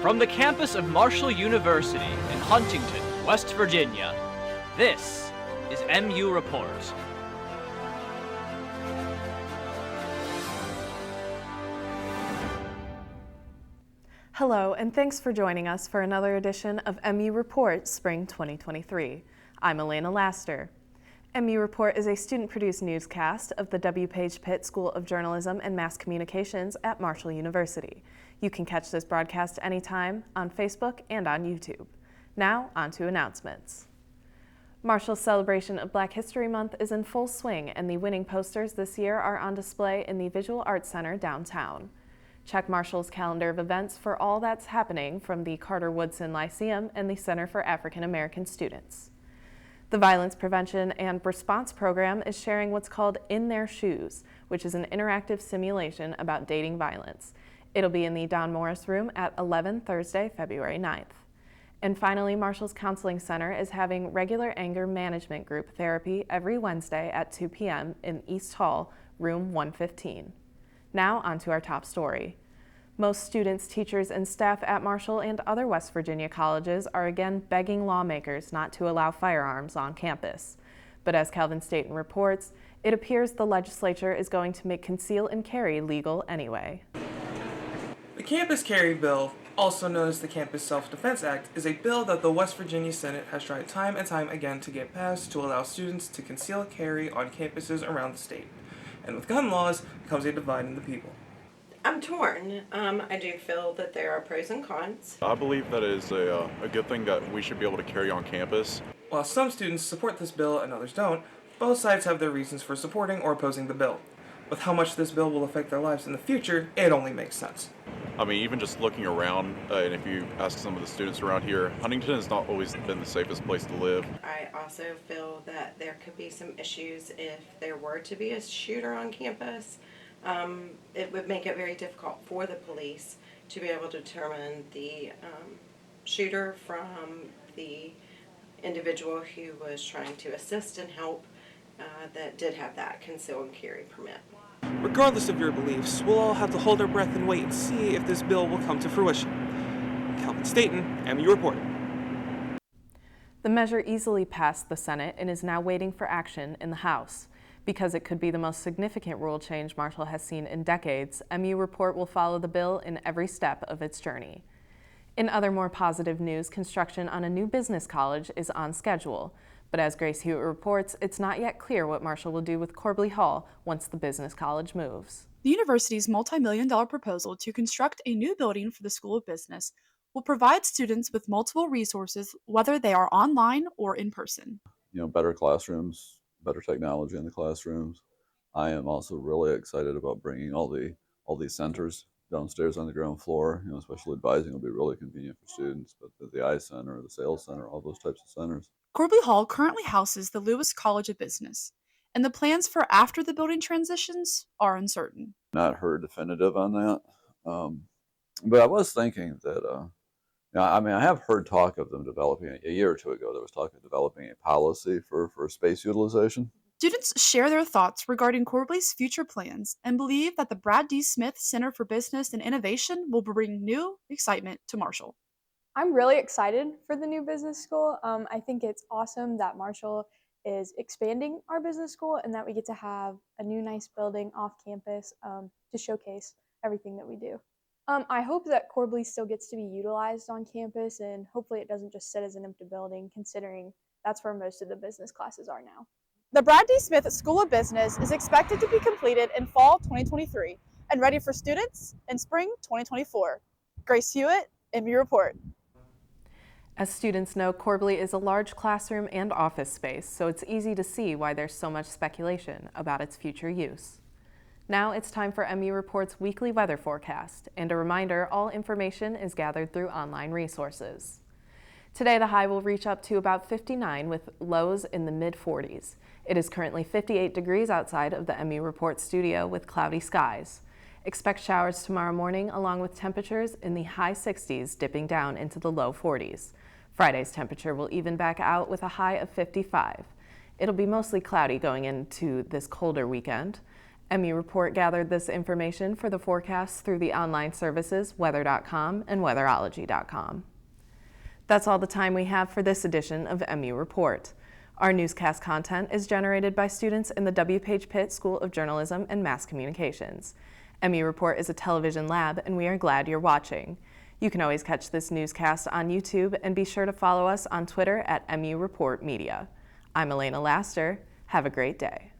From the campus of Marshall University in Huntington, West Virginia, this is MU Report. Hello, and thanks for joining us for another edition of MU Report Spring 2023. I'm Elena Laster. MU Report is a student-produced newscast of the W. Page Pitt School of Journalism and Mass Communications at Marshall University. You can catch this broadcast anytime on Facebook and on YouTube. Now, on to announcements. Marshall's celebration of Black History Month is in full swing, and the winning posters this year are on display in the Visual Arts Center downtown. Check Marshall's calendar of events for all that's happening from the Carter Woodson Lyceum and the Center for African American Students. The Violence Prevention and Response Program is sharing what's called In Their Shoes, which is an interactive simulation about dating violence. It'll be in the Don Morris Room at 11 Thursday, February 9th. And finally, Marshall's Counseling Center is having regular anger management group therapy every Wednesday at 2 p.m. in East Hall, room 115. Now on to our top story. Most students, teachers, and staff at Marshall and other West Virginia colleges are again begging lawmakers not to allow firearms on campus. But as Calvin Staten reports, it appears the legislature is going to make conceal and carry legal anyway. The Campus Carry Bill, also known as the Campus Self-Defense Act, is a bill that the West Virginia Senate has tried time and time again to get passed to allow students to conceal carry on campuses around the state. And with gun laws comes a divide in the people. I'm torn. I do feel that there are pros and cons. I believe that is a good thing that we should be able to carry on campus. While some students support this bill and others don't, both sides have their reasons for supporting or opposing the bill. With how much this bill will affect their lives in the future, it only makes sense. I mean, even just looking around, and if you ask some of the students around here, Huntington has not always been the safest place to live. I also feel that there could be some issues if there were to be a shooter on campus. It would make it very difficult for the police to be able to determine the shooter from the individual who was trying to assist and help that did have that conceal and carry permit. Regardless of your beliefs, we'll all have to hold our breath and wait and see if this bill will come to fruition. Calvin Staten, MU Report. The measure easily passed the Senate and is now waiting for action in the House. Because it could be the most significant rule change Marshall has seen in decades, MU Report will follow the bill in every step of its journey. In other more positive news, construction on a new business college is on schedule. But as Grace Hewitt reports, it's not yet clear what Marshall will do with Corbley Hall once the business college moves. The university's multi-million-dollar proposal to construct a new building for the School of Business will provide students with multiple resources, whether they are online or in person. Better classrooms, better technology in the classrooms. I am also really excited about bringing all these centers downstairs on the ground floor. Special advising will be really convenient for students, but the I Center, the Sales Center, all those types of centers. Corbley Hall currently houses the Lewis College of Business, and the plans for after the building transitions are uncertain. Not heard definitive on that, but I was thinking that, I have heard talk of them developing, a year or two ago, there was talk of developing a policy for space utilization. Students share their thoughts regarding Corbley's future plans and believe that the Brad D. Smith Center for Business and Innovation will bring new excitement to Marshall. I'm really excited for the new business school. I think it's awesome that Marshall is expanding our business school and that we get to have a new nice building off campus to showcase everything that we do. I hope that Corbley still gets to be utilized on campus, and hopefully it doesn't just sit as an empty building, considering that's where most of the business classes are now. The Brad D. Smith School of Business is expected to be completed in fall 2023 and ready for students in spring 2024. Grace Hewitt, MU Report. As students know, Corbley is a large classroom and office space, so it's easy to see why there's so much speculation about its future use. Now it's time for MU Report's weekly weather forecast, and a reminder, all information is gathered through online resources. Today the high will reach up to about 59 with lows in the mid-40s. It is currently 58 degrees outside of the MU Report studio with cloudy skies. Expect showers tomorrow morning along with temperatures in the high 60s dipping down into the low 40s. Friday's temperature will even back out with a high of 55. It'll be mostly cloudy going into this colder weekend. MU Report gathered this information for the forecast through the online services weather.com and weatherology.com. That's all the time we have for this edition of MU Report. Our newscast content is generated by students in the W. Page Pitt School of Journalism and Mass Communications. MU Report is a television lab, and we are glad you're watching. You can always catch this newscast on YouTube, and be sure to follow us on Twitter at MU Report Media. I'm Elena Laster. Have a great day.